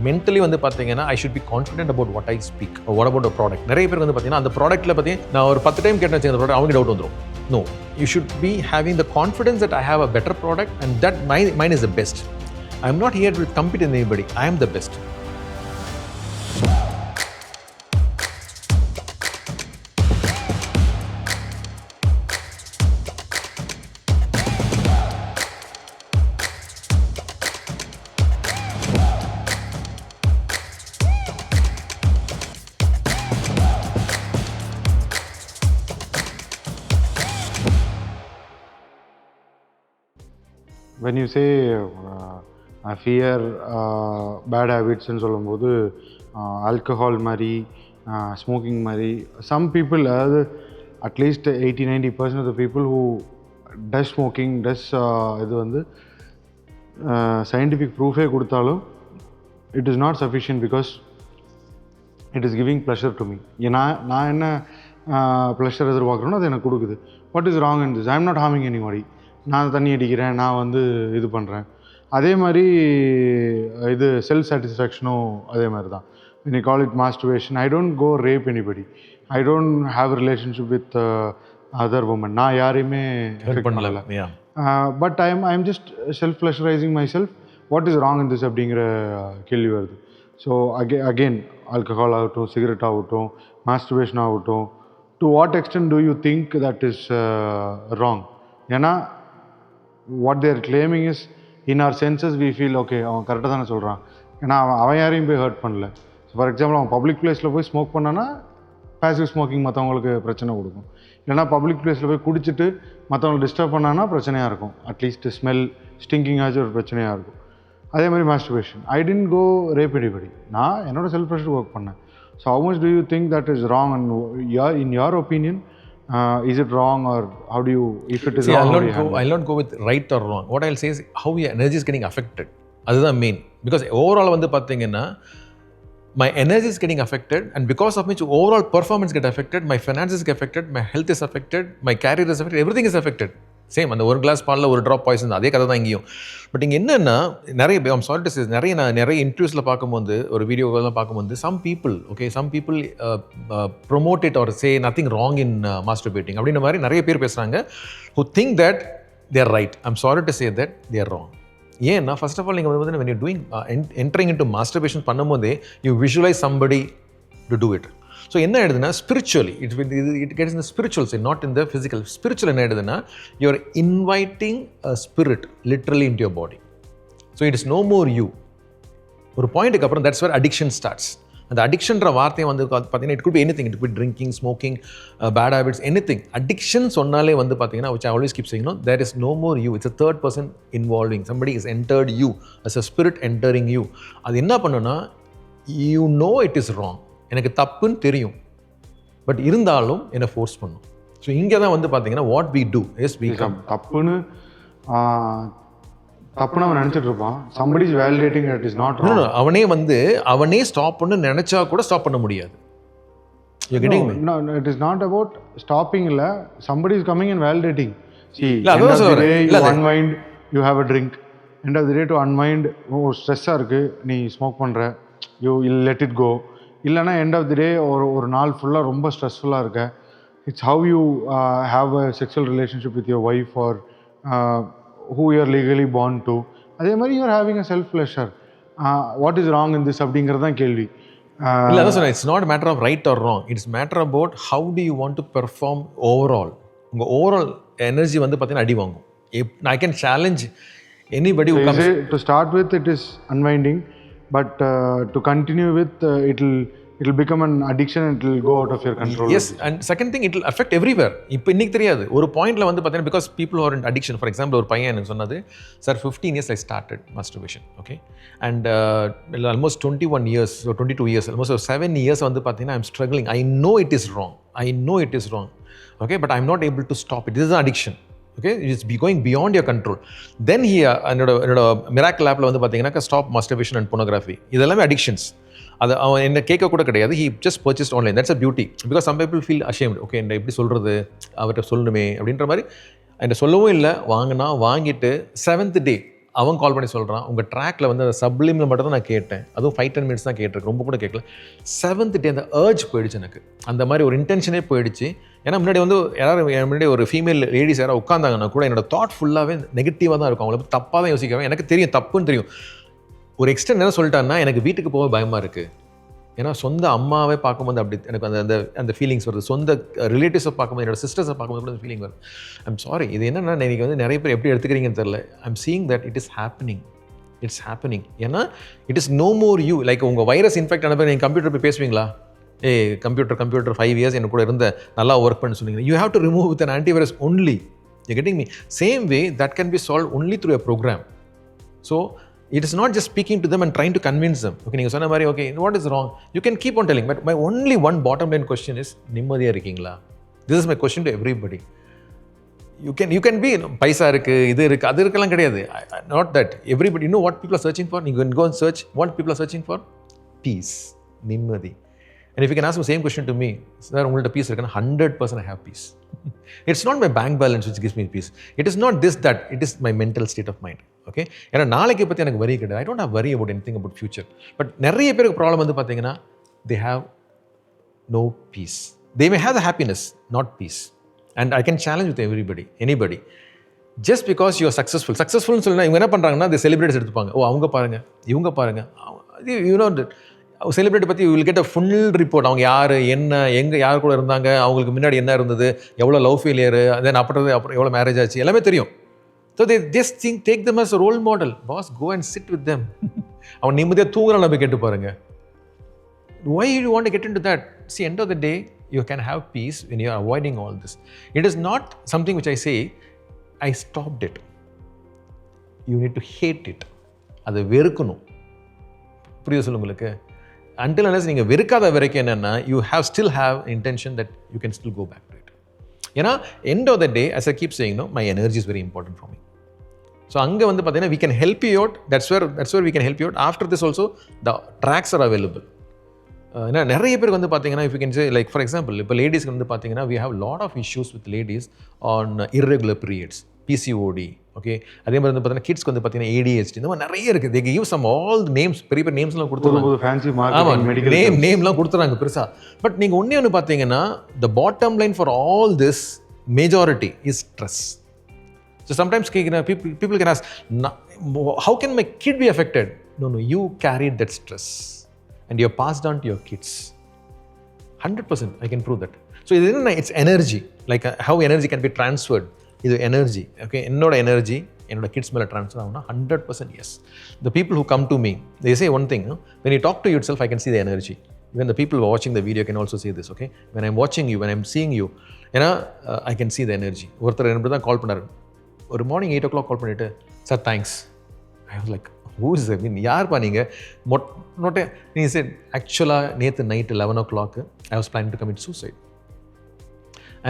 Mentally வந்து பார்த்தீங்கன்னா I should be confident about what I speak what about a product. நிறைய பேர் வந்து பார்த்தீங்கன்னா அந்த ப்ராடக்ட்டில் பார்த்தீங்கன்னா நான் ஒரு 10 டைம் கேட்டேன் அந்த ப்ராடக்ட் அவங்க டவுட் வந்துடும். No, you should be having the confidence that I have a better product and that mine is the best. I am not here to compete with anybody. I am the best. when you say fear bad habits ன்னு சொல்லும்போது alcohol மாதிரி smoking மாதிரி some people, அதாவது at least 80-90% of the people who does smoking does இது வந்து scientific proof கொடுத்தாலும் it is not sufficient because it is giving pleasure to me. நான் என்ன ப்ளஷர் எதிர்பார்க்குறேனோ அது எனக்கு கொடுக்குது. What is wrong in this? I am not harming anybody. நான் தண்ணி அடிக்கிறேன், நான் வந்து இது பண்ணுறேன். அதே மாதிரி இது செல்ஃப் சாட்டிஸ்ஃபேக்ஷனும் அதே மாதிரி தான். when you call it masturbation, I don't go rape anybody. I don't have a relationship with other women. நான் யாரையுமே எஃபெக்ட் பண்ணல. But I am just self pleasurising myself. What is wrong in this அப்படிங்கிற கேள்வி வருது. So again alcohol ஆகட்டும், cigarette ஆகட்டும், masturbation ஆகட்டும், to what extent do you think that is wrong? ஏன்னா what they're claiming is in our senses we feel okay அவன் கரெக்டாக தானே சொல்கிறான். ஏன்னா அவன் யாரையும் போய் ஹர்ட் பண்ணல. ஸோ ஃபார் எக்ஸாம்பிள் அவன் பப்ளிக் பிளேஸில் போய் ஸ்மோக் பண்ணான்னா பேசிவ் ஸ்மோக்கிங் மற்றவங்களுக்கு பிரச்சனை கொடுக்கும். இல்லைனா பப்ளிக் பிளேஸில் போய் குடிச்சிட்டு மற்றவங்களை டிஸ்டர்ப் பண்ணான்னா பிரச்சனையாக இருக்கும். அட்லீஸ்ட் ஸ்மெல் ஸ்டிங்கிங் ஆச்சு ஒரு பிரச்சனையாக இருக்கும். அதே மாதிரி masturbation, I didn't go rape anybody. நான் என்னோட செல்ஃப் ப்ரெஷர் ஒர்க் பண்ணேன். So how much do you think that is wrong and in your opinion is it wrong, or how do you, if it is wrong, I'll not go with right or wrong. What I'll say is how your energy is getting affected. அதுதான் main. Because overall வந்து பார்த்தீங்கன்னா my energy is getting affected, and because of which overall performance get affected, my finances get affected, my health is affected, my career is affected, everything is affected. Same அந்த ஒரு class பாலில் ஒரு drop poison, அதே கதை தான் இங்கேயும். But இங்கே என்னென்னா நிறைய நிறைய இன்டர்வியூஸில் பார்க்கும்போது, ஒரு வீடியோவெல்லாம் பார்க்கும்போது some people promote it or say nothing wrong in masturbating அப்படின்ற மாதிரி நிறைய பேர் பேசுகிறாங்க. Who think that they're right. I'm sorry to say that they're wrong. ஏன்னா ஃபர்ஸ்ட் ஆஃப் ஆல் நீங்கள் வந்து when you're doing entering into masturbation பண்ணும்போதே you visualize somebody to do it. So என்ன ஆயிடுதுன்னா spiritually it gets in the spiritual side, not in the physical. Spiritual என்ன ஆயிடுதுன்னா you're inviting a spirit literally into your body. So it is no more you. ஒரு பாயிண்ட்டுக்கு அப்புறம் that's where addiction starts. அந்த அடிக்ஷன்ற வார்த்தையை வந்து பார்த்தீங்கன்னா it could be anything. It could be drinking, smoking, bad habits, anything. Addiction சொன்னாலே வந்து பார்த்தீங்கன்னா which I always keep saying, no, there is no more you. It's a third person involving. Somebody is entered you as a spirit entering you. அது என்ன பண்ணுன்னா you know it is wrong. எனக்கு தப்புன்னு தெரியும், but இருந்தாலும் என்னை force பண்ணும். So இங்கே தான் வந்து பார்த்தீங்கன்னா what we do is we come தப்புன்னு அவன் நினச்சிட்டு இருப்பான். somebody is validating that it is not wrong. அவனே ஸ்டாப் பண்ண நினைச்சா கூட ஸ்டாப் பண்ண முடியாது. You getting me? No, it is not about stopping. இல்ல, somebody is coming and validating. See, unwind, you have a drink. End of the day to unwind, ஸ்ட்ரெஸ்ஸாக இருக்குது, நீ ஸ்மோக் பண்ணுற, you let it go. இல்லைனா end of the day ஒரு நாள் ஃபுல்லாக ரொம்ப ஸ்ட்ரெஸ்ஃபுல்லாக இருக்க, it's how you have a sexual relationship with your wife or who you are legally born to. அதே மாதிரி you are having a self pleasure. What is wrong in this அப்படிங்கிறது தான் கேள்வி. இல்லை அதான் சொன்னேன், it's not matter of right or wrong. It's matter about how do you want to perform overall. உங்கள் overall energy வந்து பார்த்தீங்கன்னா அடி வாங்கும். ஐ can challenge anybody who comes. To start with, it is unwinding. But to continue with, it will become an addiction and it will go out of your control. Yes, and second thing, it will affect everywhere. இப்போ இன்னைக்கு தெரியாது, ஒரு பாயிண்ட்ல வந்து பார்த்தீங்கன்னா because people are in addiction. For example, ஒரு பையன் எனக்கு சொன்னது, sir 15 years I started masturbation, okay, and almost 21 years or 22 years, almost 7 years வந்து பார்த்தீங்கன்னா I'm struggling. I know it is wrong, okay, but I'm not able to stop it. This is an addiction. Okay, it's going beyond your control. Then here என்னோட miracle ஆப்பில் வந்து பார்த்தீங்கன்னா stop masturbation and pornography, இதெல்லாமே addictions. அது அவன் என்ன கேட்க கூட கிடையாது. He just purchased online. That's a beauty. Because some people feel ashamed. Okay, என்ன எப்படி சொல்கிறது, அவர்கிட்ட சொல்லணுமே அப்படின்ற மாதிரி என்கிட்ட சொல்லவும் இல்லை. வாங்கிட்டு 7th day அவன் கால் பண்ணி சொல்கிறான், உங்கள் ட்ராக்ல வந்து அந்த சப்ளிமில் மட்டும் தான் நான் கேட்டேன், அதுவும் 5-10 மினிட்ஸ் தான் கேட்டிருக்கேன், ரொம்ப கூட கேட்கல. 7th டே அந்த அர்ஜ் போயிடுச்சு எனக்கு, அந்த மாதிரி ஒரு இன்டென்ஷனே போயிடுச்சு. ஏன்னா முன்னாடி வந்து யாராவது முன்னாடி ஒரு ஃபீமேல் லேடிஸ் யாராவது உட்காந்தாங்கன்னா கூட என்னோட தாட் ஃபுல்லாகவே நெகட்டிவாக தான் இருக்கும், அவங்கள தப்பாக தான் யோசிக்காமல். எனக்கு தெரியும் தப்புன்னு தெரியும். ஒரு எக்ஸ்டென்ட் என்ன சொல்லிட்டான்னா, எனக்கு வீட்டுக்கு போக பயமாக இருக்குது. ஏன்னா சொந்த அம்மாவே பார்க்கும்போது அப்படி எனக்கு அந்த அந்த ஃபீலிங்ஸ் வருது. சொந்த ரிலேட்டிவ்ஸை பார்க்கும்போது, என்னோட சிஸ்டர்ஸை பார்க்கும்போது கூட அந்த ஃபீலிங் வருது. ஐம் சாரி, இது என்னென்னா இன்றைக்கி வந்து நிறைய பேர் எப்படி எடுத்துக்கிறீங்கன்னு தெரியல. I'm seeing that it is happening. It's happening. ஏன்னா it is no more you. Like உங்கள் வைரஸ் இன்ஃபெக்ட் ஆன பேர் நீங்கள் கம்ப்யூட்டர் போய் பேசுவீங்களா? கம்ப்யூட்டர் 5 years எனக்கு கூட இருந்த நல்லா ஒர்க் பண்ணி சொன்னீங்க. You have to remove with an antivirus only. You getting me? Same way that can be solve only through a program. So it is not just speaking to them and trying to convince them. Okay, நீங்கள் சொன்ன மாதிரி okay, what is wrong? You can keep on telling, but my only one bottom line question is, நிம்மதியாக இருக்கீங்களா? This is my question to everybody. You can be, பைசா இருக்குது, இது இருக்குது, அது இருக்கலாம் கிடையாது. Not that. Everybody, you know what people are searching for? You can go and search what people are searching for? Peace, நிம்மதி. And if you can ask the same question to me, sir, உங்கள்ட்ட piece இருக்குன்னா 100% I have peace. It's not my bank balance which gives me peace. It is not this, that. It is my mental state of mind. Okay, ஏன்னா நாளைக்கு பற்றி எனக்கு worry கிடையாது. I don't have worry about anything about future. But நிறைய பேருக்கு problem வந்து பார்த்தீங்கன்னா, they have no peace. They may have the happiness, not peace. And I can challenge with anybody. Just because you are சக்ஸஸ்ஃபுல்னு சொல்லினா இவங்க என்ன பண்ணுறாங்கன்னா, இந்த செலிபிரிட்டிஸ் எடுத்துப்பாங்க. ஓ, அவங்க பாருங்கள், இவங்க பாருங்கள், யூனோ செலிபிரிட்டி பற்றி will get a full report. அவங்க யார், என்ன, எங்கே, யார் கூட இருந்தாங்க, அவங்களுக்கு முன்னாடி என்ன இருந்தது, எவ்வளோ லவ் ஃபெயிலியர், தென் அப்புறம் எவ்வளோ மேரேஜ் ஆச்சு, எல்லாமே தெரியும். So they just take them as a role model. Boss, go and sit with them. அவன் நிம்மதியாக தூங்குறான் நம்ம கேட்டு பாருங்க. Why you want to get into that? See, end of the day, you can have peace when you are avoiding all this. It is not something which I say, I stopped it. You need to hate it. அதை வெறுக்கணும். புரியுது சொல்ல உங்களுக்கு? Until unless நீங்கள் வெறுக்காத வரைக்கும் என்னென்னா, you still have intention that you can still go back to it. ஏன்னா end of the day, as I keep saying, no, my energy is very important for me. So அங்கே வந்து பார்த்தீங்கன்னா we can help you out. That's where we can help you out. After this also, the tracks are available. ஏன்னா நிறைய பேருக்கு வந்து பார்த்தீங்கன்னா, if you can say, like for example, இப்போ லேடிஸ்க்கு வந்து பார்த்தீங்கன்னா, we have lot of issues with ladies on irregular periods, PCOD. Okay, அதே மாதிரி வந்து பார்த்தீங்கன்னா கிட்ஸ்க்கு வந்து பார்த்தீங்கன்னா ADHD, இந்த மாதிரி நிறைய இருக்குது. they give some all the names, பெரிய நேம்ஸ்லாம் கொடுத்துருவாங்க. ஃபேன்சி மார்க்கெட்டிங், மெடிக்கல் நேம்லாம் கொடுத்துறாங்க பெருசாக. பட் நீங்கள் ஒன்று பார்த்தீங்கன்னா, the bottom line for all this majority is stress. So sometimes people can ask, how can my kid be affected? No, you carried that stress and you have passed on to your kids. 100% I can prove that. So it's energy, like how energy can be transferred. This energy, okay, என்னோட energy என்னோட kids மேலே transfer ஆகும்னா 100% yes. The people who come to me, they say one thing, when you talk to yourself, I can see the energy. Even the people who are watching the video can also say this, okay? When I'm watching you, when I'm seeing you, I can see the energy. ஒருத்தர் எனக்கு தான் கால் பண்ணாரு, ஒரு morning 8 o'clock கால் பண்ணிவிட்டு, sir thanks. I was like, who is I mean, யார்ப்பா நீங்கள்? நோட்டே நீங்கள் சார், ஆக்சுவலாக நேற்று night 11 o'clock I was planning to commit suicide.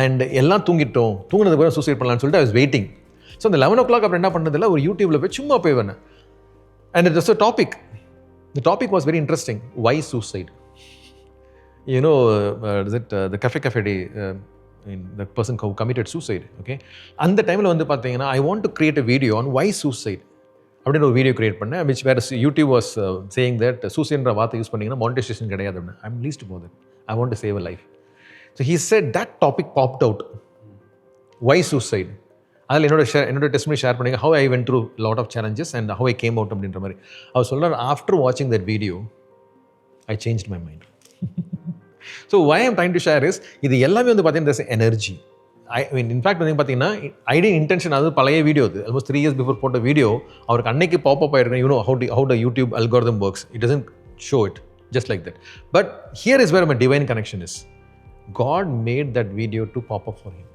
And எல்லாம் தூங்கினதுக்கு அப்புறம் சூசைட் பண்ணலான்னு சொல்லிட்டு ஐ வாஸ் வெயிட்டிங். ஸோ அந்த 11 o'clock அப்புறம் என்ன பண்ணதில்லை, ஒரு யூடியூப்பில் போய் சும்மா போய் வந்தேன். And it was a topic. The topic was very interesting. Why suicide? You know, the cafe day, the person who committed suicide. Okay, அந்த டைமில் வந்து பார்த்தீங்கன்னா, I want to create a video on why suicide அப்படின்னு ஒரு video create பண்ணேன். which where YouTube was saying that suicideன்ற வார்த்தை use பண்ணிங்கன்னா monetisation கிடையாது அப்படின்னு. I'm least bothered. I want to save a life. So he said that topic popped out. Why suicide? அதில் என்னோட testimony share பண்ணிங்க, how I went through lot of challenges and how I came out அப்படின்ற மாதிரி. அவர் சொல்கிறார், after watching that video, I changed my mind. So why I'm trying to share is, இது எல்லாமே வந்து பார்த்தீங்கன்னா there's energy. I mean, in fact வந்து பார்த்தீங்கன்னா, idea intention, அது பழைய வீடியோ, அது ஆல்மோஸ்ட் 3 years பிஃபோர் போட்ட வீடியோ. அவருக்கு அன்னைக்கு பாப்அப் ஆகிருக்கேன். You know how the YouTube algorithm works. It doesn't show it just like that. But here is where my divine connection is. God made that video to pop up for him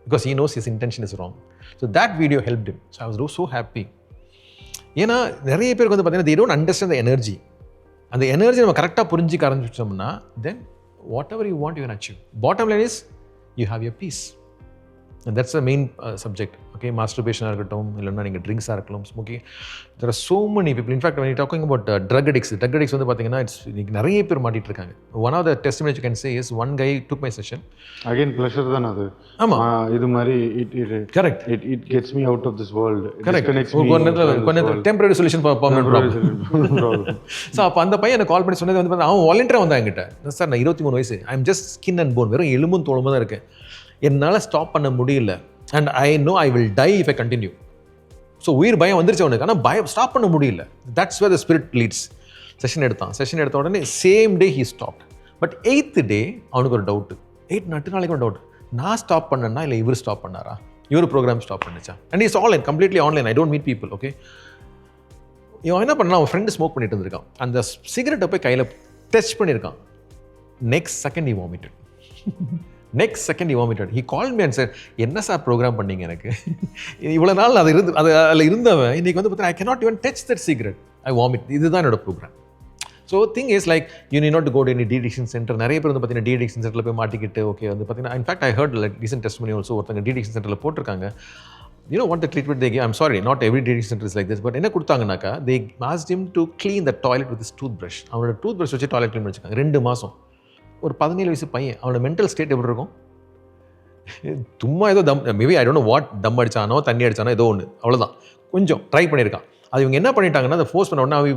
because he knows his intention is wrong. So that video helped him. So I was so happy. ஏன்னா நிறைய பேருக்கு வந்து பார்த்தீங்கன்னா, they don't understand the energy. அந்த energy நம்ம கரெக்டாக புரிஞ்சிக்க ஆரம்பிச்சோம்னா, then whatever you want, you can achieve. Bottom line is, you have your peace. And that's the main subject. Okay, masturbation இருக்கட்டும் இல்லைன்னா நீங்கள் ட்ரிங்க்ஸாக இருக்கலாம், smoking. There are so many people. In fact, when you're talking about drug addicts வந்து பார்த்தீங்கன்னா இன்னைக்கு நிறைய பேர் மாட்டிட்டு இருக்காங்க. One of the testimonies you can say is one guy took my session. Again, pleasure தான் அது. ஆமாம், இது மாதிரி correct, it gets me out of this world. Correct. கொஞ்சம் temporary solution permanent problem. So அப்போ அந்த பையன் எனக்கு கால் பண்ணி சொன்னது வந்து பார்த்தா அவன் வாலண்டியராக வந்தான் என்கிட்ட. சார் நான் 23 வயசு, I am just skin and bone, வெறும் எலும்பும் தோலுமா தான் இருக்கேன், என்னால் ஸ்டாப் பண்ண முடியல, and I know I will die if I continue. So உயிர் பயம் வந்துருச்சு அவனுக்கு, ஆனால் பயம் ஸ்டாப் பண்ண முடியல. That's where the spirit leads. Session எடுத்த உடனே same day he stop. But 8th day அவனுக்கு ஒரு டவுட்டு, 8 நாளைக்கு ஒரு டவுட், நான் ஸ்டாப் பண்ணேன்னா இல்லை இவர் ஸ்டாப் பண்ணாரா, இவர் ப்ரோக்ராம் ஸ்டாப் பண்ணிச்சா. And it's online, completely online, I don't meet people. Okay, இவன் என்ன பண்ணா, அவன் ஃப்ரெண்டு ஸ்மோக் பண்ணிட்டு இருந்திருக்கான், அந்த சிகரெட்டை போய் கையில் டச் பண்ணியிருக்கான். Next second he vomited. He called me and said, என்ன சார் ப்ரோக்ராம் பண்ணீங்க எனக்கு, இவ்வளோ நாள் அதில் இருந்தவன் இன்னைக்கு வந்து பார்த்தீங்கன்னா I cannot even touch that cigarette, I vomit. இதுதான் என்னோட programme. So thing is like you need not to go to any de-addiction centre. நிறைய பேர் வந்து பார்த்தீங்கன்னா டி-அடிக்ஷன் சென்டரில் போய் மாட்டிக்கிட்டு, ஓகே வந்து பார்த்தீங்கன்னா in fact I heard like recent testimony also, ஒருத்தங்க டி-அடிக்ஷன் சென்டரில் போட்டிருக்காங்க. You know what the treatment they give? I'm sorry, not every D-addiction center is like this, but என்ன கொடுத்தாங்கனாக்கா, they asked him to clean the toilet with his toothbrush. அவனோட டூத்ப்ரஷ் வச்சு toilet clean பண்ணிருக்காங்க 2 மாதம். ஒரு 17 வயசு பையன், அவனோட மென்டல் ஸ்டேட் எப்படி இருக்கும்? சும்மா ஏதோ maybe I don't know what, தம் அடிச்சானோ தண்ணி அடிச்சானோ ஏதோ ஒன்று, அவ்வளோதான், கொஞ்சம் ட்ரை பண்ணியிருக்கான். அது இவங்க என்ன பண்ணிட்டாங்கன்னா, அதை ஃபோர்ஸ் பண்ண உடனே அவன்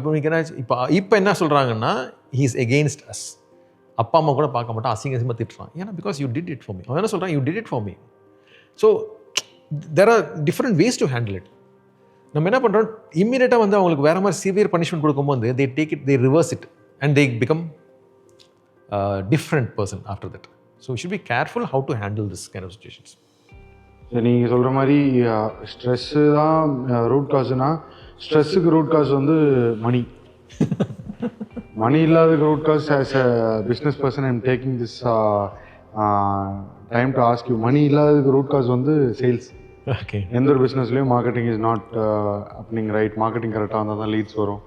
இப்போ என்ன சொல்கிறாங்கன்னா, ஹீ இஸ் எகெயின்ஸ்ட் அஸ். அப்பா அம்மா கூட பார்க்க மாட்டான், அசிங்கமாக திட்டுறான். ஏன்னா because you did it for me. அவன் என்ன சொல்கிறான், you did it for me. So there are different ways to handle it. நம்ம என்ன பண்ணுறோம், இம்மீடியட்டாக வந்து அவங்களுக்கு வேறு மாதிரி சிவியர் பனிஷ்மெண்ட் கொடுக்கும்போது they take it, they reverse it and they become a different person after that. So we should be careful how to handle this kind of situations. நீங்கள் சொல்கிற மாதிரி ஸ்ட்ரெஸ்ஸு தான் ரூட் காசுனா, ஸ்ட்ரெஸ்ஸுக்கு ரூட் காசு வந்து money இல்லாததுக்கு root காசு. As a business person I'm taking this time to ask you, money இல்லாததுக்கு root காசு வந்து சேல்ஸ். ஓகே, எந்த ஒரு பிஸ்னஸ்லேயும் marketing is not happening right. Marketing கரெக்டாக வந்தால் தான் லீட்ஸ் வரும்.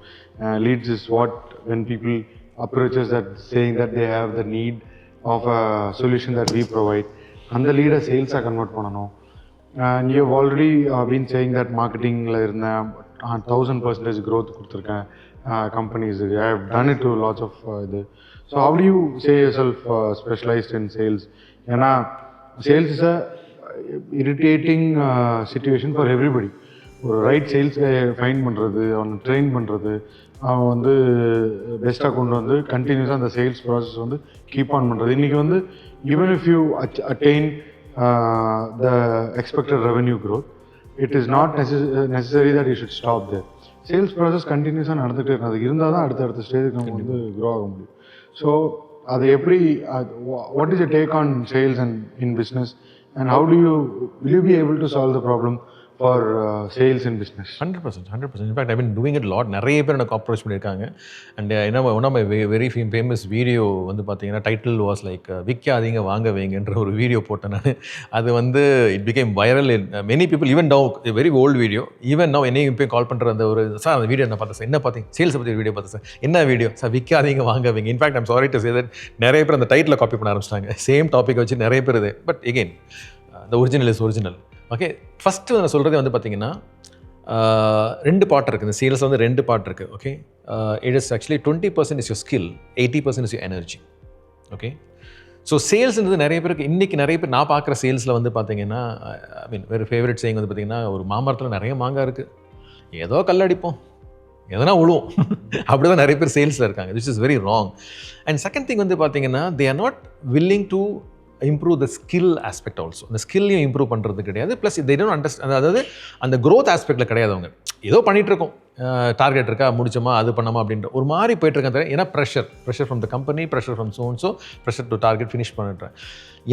Leads is what when people approaches that saying that they have the need of a solution that we provide. அந்த லீடை சேல்ஸாக கன்வெர்ட் பண்ணணும். And you have already been saying that மார்க்கெட்டிங்கில் இருந்தேன், 1000% growth கொடுத்துருக்கேன் கம்பெனிஸுக்கு. I have done it to lots of இது. So how do you say yourself specialised in sales? ஏன்னா sales is a irritating situation for everybody. ஒரு right sales find பண்ணுறது, அவனை train பண்ணுறது, அவன் வந்து பெஸ்ட்டாக கொண்டு வந்து கண்டினியூஸாக அந்த சேல்ஸ் ப்ராசஸ் வந்து கீப் ஆன் பண்ணுறது. இன்றைக்கி வந்து even if you attain the expected revenue growth, it is not necessary that you should stop there. Sales process கண்டினியூஸாக நடந்துகிட்டே இருக்கணும். அது இருந்தால் தான் அடுத்த ஸ்டேஜுக்கு நம்ம வந்து க்ரோ ஆக முடியும். ஸோ அது எப்படி, வாட் இஸ் ய take on sales and in business, and how will you be able to solve the problem for sales in business? 100%. In fact, I've been doing it a lot. நிறைய பேர் எனக்கு approach பண்ணியிருக்காங்க. And one of my very famous video வந்து பார்த்தீங்கன்னா title was like விற்காதீங்க வாங்க வைங்கன்ற ஒரு video போட்டேன் நான். அது வந்து it became viral. Many people even now, very old video, even now என்னையும் போய் கால் பண்ணுற அந்த ஒரு சார் அந்த வீடியோ நான் பார்த்தேன் சார், என்ன பார்த்தீங்க, சேல்ஸை பற்றி வீடியோ பார்த்தேன் சார், என்ன வீடியோ சார், விற்காதீங்க வாங்க வைங்க. In fact I'm sorry to say that நிறைய பேர் அந்த டைட்டில் காப்பி பண்ண ஆரம்பிச்சிட்டாங்க, சேம் டாப்பிக்கை வச்சு நிறைய பேர் இது. But again the original is original. Okay, first நான் சொல்கிறதே வந்து பார்த்தீங்கன்னா 2 பார்ட் இருக்குது. இந்த சேல்ஸ் வந்து 2 பார்ட் இருக்குது. Okay, it is actually 20% is your skill, 80% is your energy. Okay, so சேல்ஸ்ன்றது நிறைய பேருக்கு இன்றைக்கி நிறைய பேர் நான் பார்க்குற சேல்ஸில் வந்து பார்த்தீங்கன்னா, ஐ மீன் வேறு ஃபேவரட் சேயிங் வந்து பார்த்தீங்கன்னா, ஒரு மாமரத்தில் நிறைய மாங்காய் இருக்குது, ஏதோ கல்லடிப்போம், எதனா விழுவோம், அப்படி தான் நிறைய பேர் சேல்ஸில் இருக்காங்க. This is very wrong. And second thing வந்து பார்த்தீங்கன்னா, they are not willing to improve the skill aspect also. அந்த ஸ்கில்லையும் இம்ப்ரூவ் பண்ணுறது கிடையாது. ப்ளஸ் they don't understand, அதாவது அந்த க்ரோத் ஆஸ்பெக்டில் கிடையாது. அவங்க ஏதோ பண்ணிகிட்ருக்கோம், டார்கெட் இருக்கா, முடிச்சோமா, அது பண்ணாமா அப்படின்ற ஒரு மாதிரி போயிட்டுருக்கேன். ஏன்னா pressure from the company, pressure from so pressure to target finish பண்ணிட்டுறேன்.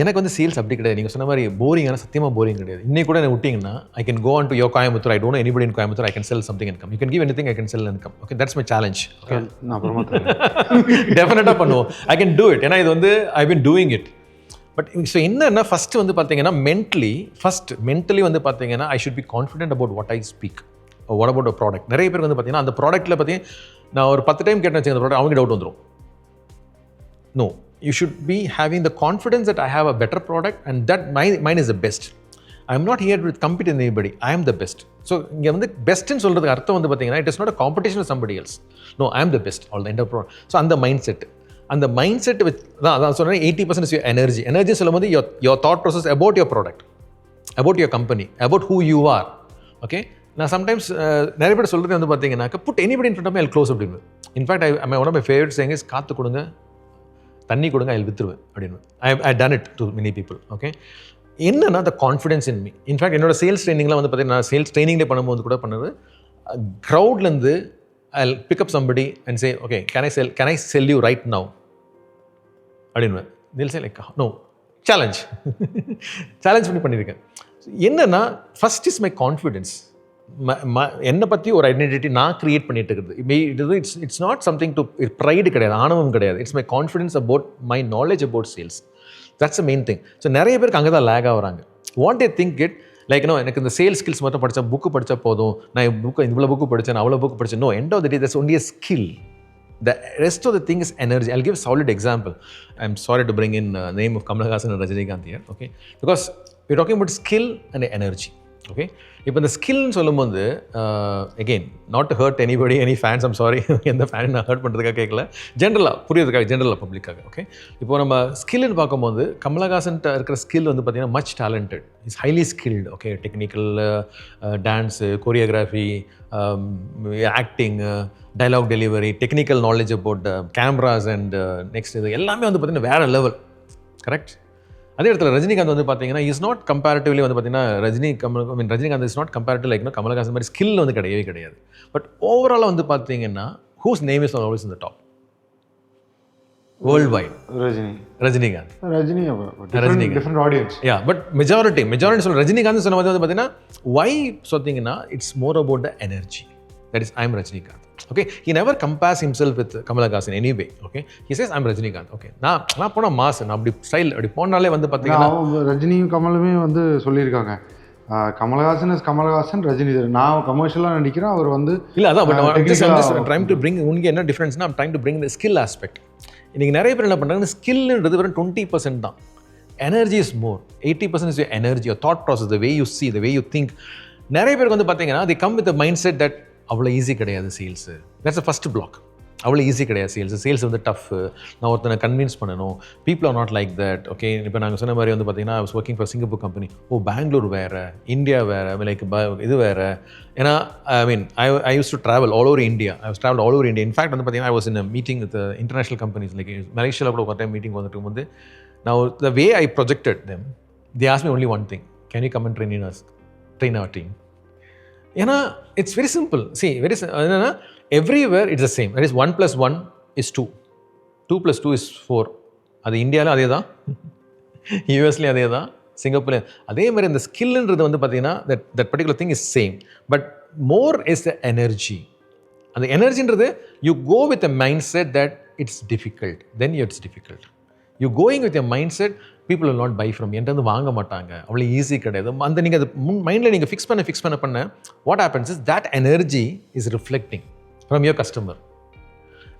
எனக்கு வந்து சேல்ஸ் அப்படி கிடையாது. நீங்கள் சொன்ன மாதிரி போரிங்கான, சத்தியமாக போரிங் கிடையாது. இன்னைக்கு கூட என்ன விட்டிங்கன்னா, I can go on to your Coimbatore, I don't know anybody in Coimbatore, I can sell something income, you can give anything, I can sell income. Okay, that's my challenge. நான் அப்புறமா டெஃபினட்டாக பண்ணுவோம், ஐ கேன் டூ இட். ஏன்னா இது வந்து I been doing it. But so என்னன்னா, first வந்து பார்த்தீங்கன்னா மென்டலி வந்து பார்த்தீங்கன்னா, I should be confident about what I speak, what about a product. நிறைய பேர் வந்து பார்த்தீங்கன்னா, அந்த ப்ராடக்ட்டில் பார்த்தீங்கன்னா, நான் ஒரு 10 டைம் கேட்டேன் வச்சுக்கோங்க, அந்த ப்ராடக்ட் அவங்க டவுட் வந்துடும். No, you should be having the confidence that I have a better product and that mine is the best. I am not here to compete with anybody, I am the best. So இங்கே வந்து பெஸ்ட்னு சொல்கிறதுக்கு அர்த்தம் வந்து பார்த்தீங்கன்னா it is not a competition with somebody else. No, I am the best all the end of. So அந்த mindset, அந்த mindset with தான் அதான் சொன்னேன் 80% இஸ் யுவர் எனர்ஜி. எனர்ஜி சொல்லும் போது your thought process about your product, about your company, about who you are. Okay, நான் sometimes நிறைய பேர் சொல்கிறது வந்து பார்த்தீங்கன்னாக்க put anybody in front of me I close அப்படின்னு. In fact one of my favourite saying is காற்று கொடுங்க, தண்ணி கொடுங்க, ஐ வித்துருவேன் அப்படின்னு. I done it to many people. Okay, என்னன்னா the confidence in me. In fact என்னோட சேல்ஸ் ட்ரைனிங்லாம் வந்து பார்த்தீங்கன்னா நான் சேல்ஸ் ட்ரைனிங்லேயே பண்ணும்போது கூட பண்ணது, க்ரௌட்லேருந்து I pick up somebody and say okay can I sell you right now அப்படின்னு. தில் say like no, challenge challenge பண்ணி பண்ணியிருக்கேன். என்னன்னா ஃபர்ஸ்ட் இஸ் மை கான்ஃபிடென்ஸ். என்னை பற்றி ஒரு ஐடென்டிட்டி நான் க்ரியேட் பண்ணிட்டு இருக்குது. It's not something to pride கிடையாது, ஆணவம் கிடையாது. It's my confidence about my knowledge about sales. That's a main thing. So நிறைய பேருக்கு அங்கே தான் லேக் ஆகுறாங்க. Want a think it like எனக்கு இந்த சேல்ஸ் ஸ்கில்ஸ் மட்டும் படித்தா, புக்கு படித்தா போதும், நான் இவ்வளோ புக்கு படித்தேன், அவ்வளோ புக்கு படித்தேன். No, end of the day that's only a skill. The rest of the thing is energy. I'll give a solid example. I'm sorry to bring in name of Kamal Haasan and Rajinikanth here, okay? Because we're talking about skill and energy, okay? இப்போ இந்த ஸ்கில்னு சொல்லும்போது again, not to hurt anybody, any fans, I'm sorry, எந்த fan நான் hurt பண்ணுறதுக்காக கேட்கல, ஜென்ரலாக புரியுறதுக்காக, ஜென்ரலாக பப்ளிக்காக. ஓகே, இப்போ நம்ம ஸ்கில்னு பார்க்கும்போது கமலஹாசன்ட்ட இருக்கிற ஸ்கில் வந்து பார்த்தீங்கன்னா much talented, is highly skilled. Okay, technical, dance, choreography, acting, dialogue delivery, technical knowledge about cameras and next இது எல்லாமே வந்து பார்த்தீங்கன்னா வேறு லெவல். கரெக்ட். அதே இடத்துல ரஜினிகாந்த் வந்து பார்த்தீங்கன்னா இஸ் நாட் கம்பேரிட்டிவ்லி வந்து பார்த்தீங்கன்னா Rajinikanth is not comparative like Kamal Haasan மாதிரி ஸ்கில் வந்து கிடையவே கிடையாது. பட் ஓவராலாக வந்து பார்த்தீங்கன்னா whose name is always in the top worldwide? Rajinikanth. Different audience. Ya, but majority சொல்ல ரஜினிகாந்த் சொன்ன வந்து பார்த்தீங்கன்னா வை சொன்னீங்கன்னா it's more about the energy. That is, I am Rajinikanth. Okay, he never compares himself with Kamal Haasan in any way. Okay, he says I am Rajinikanth. Okay, நான் போன mass, நான் அப்படி style அப்படி போனாலே வந்து பார்த்தீங்கன்னா ரஜினியும் கமலுமே வந்து சொல்லியிருக்காங்க, கமலஹாசன் இஸ் கமலஹாசன், ரஜினி நான் கமர்ஷியலாக நடிக்கிறேன், அவர் வந்து இல்லை அதான். பட் ட்ரைங் டு பிரிங் உங்களுக்கு என்ன டிஃப்ரென்ஸ்னா I'm trying to bring the skill aspect. இன்றைக்கி நிறைய பேர் என்ன பண்ணுறாங்க, ஸ்கில்ன்றது வெறும் 20% தான். Energy is more. 80% is your energy, your thought process, the way you see, the way you think. நிறைய பேருக்கு வந்து பார்த்தீங்கன்னா the come with the mindset that அவ்வளோ ஈஸி கிடையாது sales. That's a first block. அவ்வளோ ஈஸி கிடையாது sales வந்து tough, நான் ஒருத்தனை கன்வின்ஸ் பண்ணணும், people R not like that. Okay, இப்போ நாங்கள் சொன்ன மாதிரி வந்து பார்த்தீங்கன்னா I was working for Singapore company. Bangalore வேறு, இந்தியா வேறு, லைக் இது வேறு. ஏன்னா I use to travel all over India. I was travel all over India. In fact வந்து பார்த்தீங்கன்னா I was in meeting with international companies like மலேசியாவில் கூட ஒரு டைம் மீட்டிங் வந்துட்டு வந்து நான் the way I projected them, they ask me only one thing, can you come and train our team? ஏன்னா it's very simple. என்னன்னா everywhere it's the same. That is 1 + 1 is 2, 2 + 2 is 4. அது இந்தியாவிலும் அதே தான், யூஎஸ்லேயும் அதே தான், சிங்கப்பூர்லேயும் அதே மாதிரி. அந்த ஸ்கில்ன்றது வந்து பார்த்தீங்கன்னா that particular thing is same, but more is the energy. அந்த எனர்ஜின்றது you go with a mindset that it's difficult, then it's difficult. You going with a mindset people will not buy from, என்கிட்ட வந்து வாங்க மாட்டாங்க, அவ்வளோ easy கிடையாது. அந்த நீங்கள் அது மைண்டில் நீங்கள் ஃபிக்ஸ் பண்ண what happens is that energy is reflecting from your customer.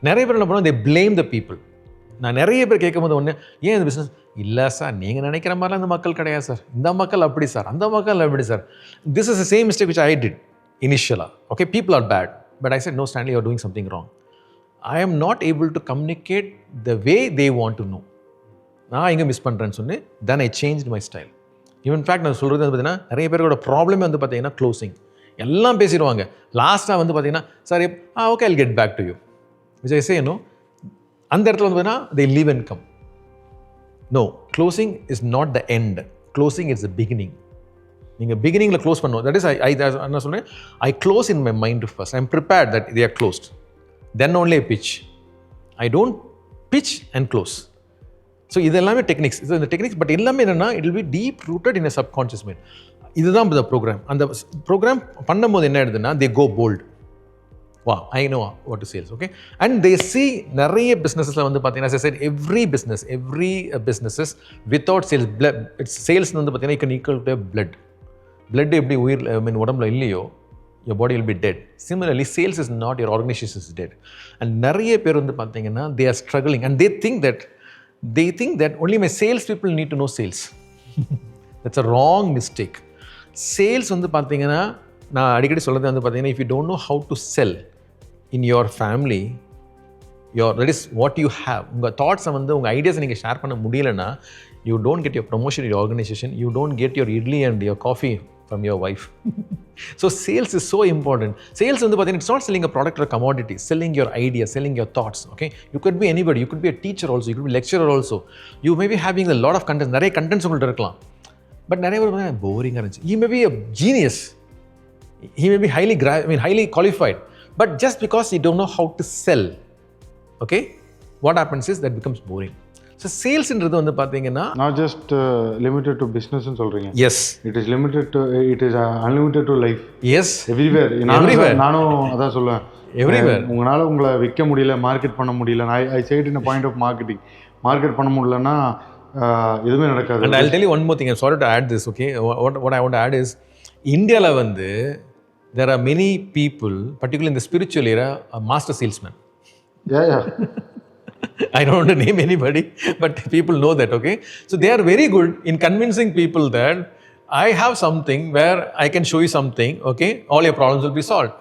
நிறைய பேர் என்ன பண்ணுவோம், தே பிளேம் த பீப்புள். நான் நிறைய பேர் கேட்கும் போது ஒன்று, ஏன் இந்த பிஸ்னஸ் இல்லை சார், நீங்கள் நினைக்கிற மாதிரிலாம் இந்த மக்கள் கிடையாது சார், இந்த மக்கள் அப்படி சார், அந்த மக்கள் அப்படி sir. This is the same mistake which I did இனிஷியலாக. Okay, people are bad, but I said no Stanley, you are doing something wrong. I am not able to communicate the way they want to know. நான் எங்கே miss பண்ணுறேன்னு சொன்னேன். Then I change my style. In fact நான் சொல்கிறது வந்து பார்த்தீங்கன்னா நிறைய பேரோட ப்ராப்ளமே வந்து பார்த்தீங்கன்னா க்ளோசிங். எல்லாம் பேசிடுவாங்க, லாஸ்ட்டாக வந்து பார்த்தீங்கன்னா sir okay I'll get back to you which I say no. அந்த இடத்துல வந்து பார்த்தீங்கன்னா they leave and come. No, closing is not the end, closing is the beginning. நீங்கள் பிகினிங்கில் க்ளோஸ் பண்ணணும். தட் இஸ் ஐ என்ன சொல்கிறேன், I close in my mind first. I am prepared that they are closed, then only I pitch. I don't pitch and close. So இது எல்லாமே techniques. இது இந்த techniques but எல்லாமே என்னென்னா it will be deep rooted in a subconscious mind. இதுதான் இந்த program. அந்த program பண்ணும்போது என்ன ஆயிடுதுன்னா தே கோ போல்ட். வா, I know what to sales. Okay, and they see நிறைய பிஸ்னஸில் வந்து பார்த்தீங்கன்னா sir every businesses without sales blood it's sales வந்து பார்த்தீங்கன்னா it can equal to blood எப்படி உயிர் உடம்புல இல்லையோ your body will be dead. Similarly, sales is not, your organization is dead. And நிறைய பேர் வந்து பார்த்தீங்கன்னா they are struggling and they think that only my sales people need to know sales. That's a wrong mistake. Sales வந்து பார்த்தீங்கன்னா, நான் அடிக்கடி சொல்கிறது வந்து பார்த்தீங்கன்னா, if you don't know how to sell in your family, that is what you have. உங்கள் தாட்ஸை வந்து உங்கள் ஐடியாஸை நீங்கள் ஷேர் பண்ண முடியலைன்னா, you don't get your promotion your organisation, you don't get your idli and your coffee from your wife. So sales is so important. Sales வந்து பார்த்தீங்கன்னா, it's not selling a product or commodity, selling your idea, selling your thoughts. Okay, you could be anybody, you could be a teacher also, you could be lecturer also, you may be having a lot of contents, நிறைய contents உங்கள்கிட்ட இருக்கலாம். But நிறைய பேர் போரிங்காக இருந்துச்சு. He may be a genius. He may be highly qualified. But just because he don't know how to sell, okay, what happens is that becomes boring. So salesன்றது வந்து பார்த்தீங்கன்னா not just limited to பிஸ்னஸ்ன்னு சொல்கிறீங்க. Yes, it is limited to, it is unlimited to life. Yes, everywhere. நானும் அதான் சொல்லுவேன், everywhere. உங்களால் உங்களை விற்க முடியல, மார்க்கெட் பண்ண முடியல. I side in a point of marketing. Market பண்ண முடியலன்னா எதுவுமே நடக்காது. And I'll tell you one more thing. I'm sorry to add this, okay? What I want to add is, Indiaல வந்து there are many people, particularly in the spiritual era, are master salesmen. Yeah. I don't want to name anybody, but people know that, okay? So they are very good in convincing people that I have something where I can show you something, okay? All your problems will be solved.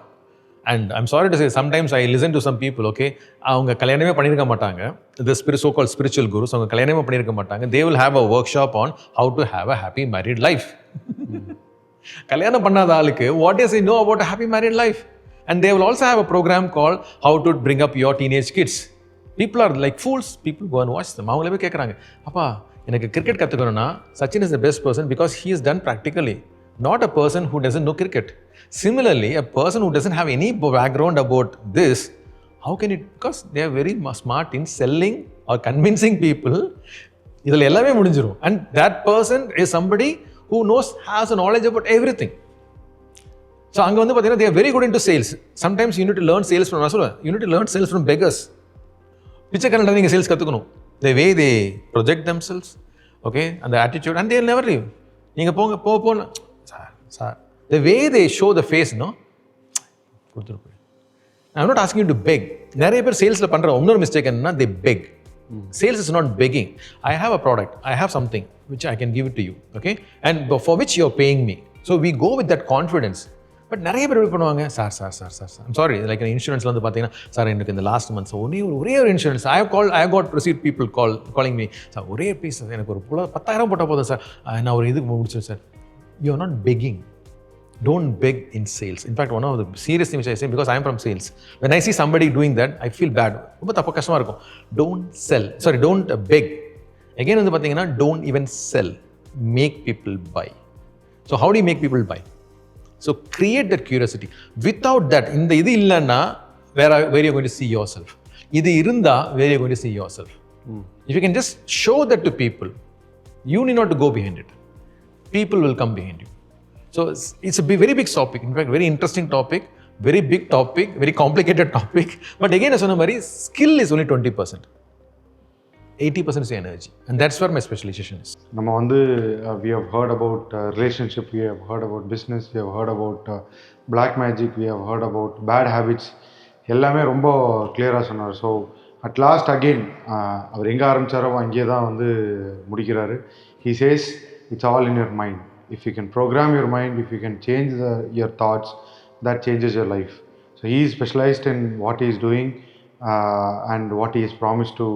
And I'm sorry to say, sometimes I listen to some people, okay? அவங்க கல்யாணமே பண்ணியிருக்க மாட்டாங்க. The so-called spiritual gurus, அவங்க கல்யாணமே பண்ணியிருக்க மாட்டாங்க. They will have a workshop on how to have a happy married life. கல்யாணம் பண்ணாத ஆளுக்கு what does he know about a happy married life? And they will also have a program called how to bring up your teenage kids. People are like fools. People go and watch them. அவங்களே போய் கேட்குறாங்க, அப்பா எனக்கு cricket கற்றுக்கணும்னா Sachin is the best person because he is done practically, not a person who doesn't know cricket. Similarly, a person who doesn't have any background about this, how can it? Because they are very smart in selling or convincing people. இதில் எல்லாமே முடிஞ்சிடும். And that person is somebody who has a knowledge about everything. So அங்கே வந்து பார்த்தீங்கன்னா they are very good into sales. Sometimes you need to learn sales from, நான் சொல்லுவேன், you need to learn sales from beggars. பிச்சைக்காரன்ட்ட நீங்கள் sales கற்றுக்கணும். The way they project themselves, okay, and the attitude, and they will never leave. நீங்கள் போங்க sir the way they show the face, no, கொடுத்துட்டு போய். I'm not asking you to beg. நிறைய பேர் சேல்ஸில் பண்ணுற இன்னொரு மிஸ்டேக் என்னன்னா they beg. Sales is not begging. I have a product, I have something which I can give it to you, okay, and for which you are paying me. So we go with that confidence. But நிறைய பேர் எப்படி பண்ணுவாங்க, sir I'm sorry, like இன்சூரன்ஸில் வந்து பார்த்தீங்கன்னா, sir எனக்கு இந்த last months ஒரே ஒரு insurance I got receive people calling me, sir ஒரே பீஸ் எனக்கு ஒரு 10,000 போட்டால் போதும் சார், நான் ஒரு இதுக்கு முடிச்சேன் sir. You are not begging. Don't beg in sales. In fact, one of the serious things I say, because I am from sales, when I see somebody doing that, I feel bad. ரொம்ப தப்பு கஷ்டமாக இருக்கும். Don't beg. Again வந்து பார்த்தீங்கன்னா, don't even sell. Make people buy. So how do you make people buy? So create that curiosity. Without that, இந்த இது இல்லைன்னா where you're going to see yourself. இது இருந்தா where you're going to see yourself. If you can just show that to people, you need not to go behind it. People will come behind you. So it's a very big topic. In fact, very interesting topic, very big topic, very complicated topic. But again, as சொன்ன மாதிரி, skill is only 20%. 80% is energy, and that's where my specialization is. நம்ம வந்து we have heard about relationship, we have heard about business, we have heard about black magic, we have heard about bad habits. எல்லாமே ரொம்ப கிளியராக சொன்னார். So at last again அவர் எங்கே ஆரம்பித்தாரோ அங்கேயே தான் வந்து முடிக்கிறாரு. He says it's all in your mind. If you can program your mind, if you can change your thoughts, that changes your life. So he is specialized in what he is doing and what he has promised to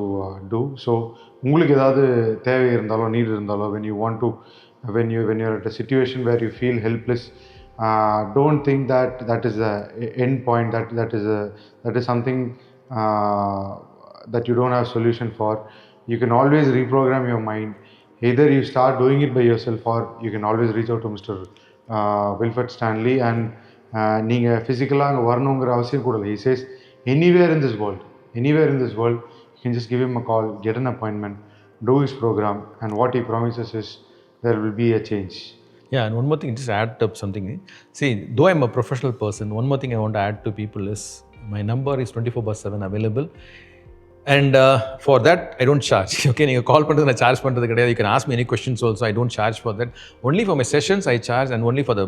do. So உங்களுக்கு ஏதாவது தேவை இருந்தாலோ NEET இருந்தாலோ, when you want to, when you're at a situation where you feel helpless, don't think that is the end point, that is something that you don't have solution for. You can always reprogram your mind. Either you start doing it by yourself, or you can always reach out to Mr. Wilfred Stanley, and நீங்கள் ஃபிசிக்கலாக அங்கே வரணுங்கிற அவசியம் கூட இல்லை. He says anywhere in this world, you can just give him a call, get an appointment, do his program, and what he promises is there will be a change. Yeah, and one more thing, just add up something. See, though I'm a professional person, one more thing I want to add to people is my number is 24/7 available. And for that, I don't charge. Okay, you call பண்ணுறது நான் charge பண்ணுறது கிடையாது. You can ask me any questions also. I don't charge for that. Only for my sessions I charge, and only for the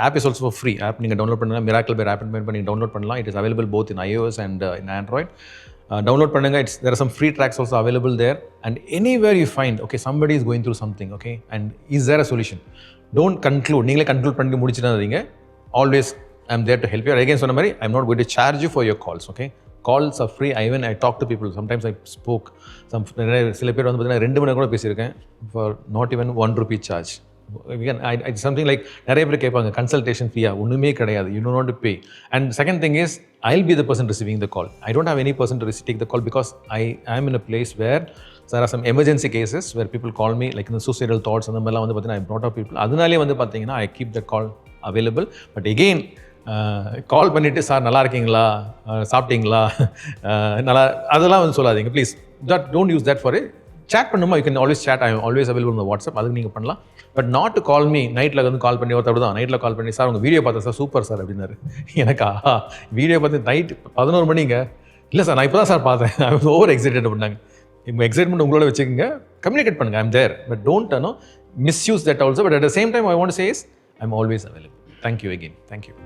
app is also for free. App நீங்கள் download பண்ணலாம், Miracle by Rapid Mind பண்ணி download பண்ணலாம். It is available both in iOS and in Android. Download பண்ணுங்க. There are some free tracks also available there. And anywhere you find, okay, somebody is going through something, okay, and is there a solution? Don't conclude, நீங்களே conclude பண்ணி முடிச்சிடாதீங்க. Always I am there to help you. Again சொன்ன மாதிரி I am not going to charge you for your calls. Okay, calls are free. Even I talk to people, sometimes I spoke சில பேர் வந்து பார்த்தீங்கன்னா 2 மணி நேரம் கூட பேசியிருக்கேன் for not even ₹1 charge. Something like நிறைய பேர் கேட்பாங்க கன்சல்டேஷன் ஃபீயா, ஒன்றுமே கிடையாது, you do not to pay. And second thing is I'll be the person receiving the call. I don't have any person to take the call because I am in a place where there are some emergency cases where people call me like in the suicidal thoughts and the மாதிரிலாம் வந்து பார்த்தீங்கன்னா I brought up people. அதனாலே வந்து பார்த்தீங்கன்னா I keep the call available. But again கால் பண்ணிவிட்டு sir நல்லா இருக்கீங்களா, சாப்பிட்டீங்களா, நல்லா அதெல்லாம் வந்து சொல்லாதீங்க please. Don't use that for it. Chat பண்ணுமா, you can always chat, I am always available இந்த வாட்ஸ்அப், அதுக்கு நீங்கள் பண்ணலாம். But not to call me நைட்டில் வந்து கால் பண்ணி ஒருத்தர் தான் நைட்டில் கால் பண்ணி சார் உங்கள் வீடியோ பார்த்தேன் சார் சூப்பர் சார் அப்படின்னாரு. எனக்கா வீடியோ பார்த்து நைட் 11 மணிங்க, இல்லை சார் நான் இப்போ தான் சார் பார்த்தேன், ஐ வாஸ் ஓவர் எக்ஸைட்டட் அப்படின்னாங்க. உங்கள் எக்ஸைட்மெண்ட் உங்களோட வச்சுக்கோங்க, கம்யூனிகேட் பண்ணுங்கள், I am there, but don't misuse that also. But at the same time I want to say is I am always available. Thank you again, thank you.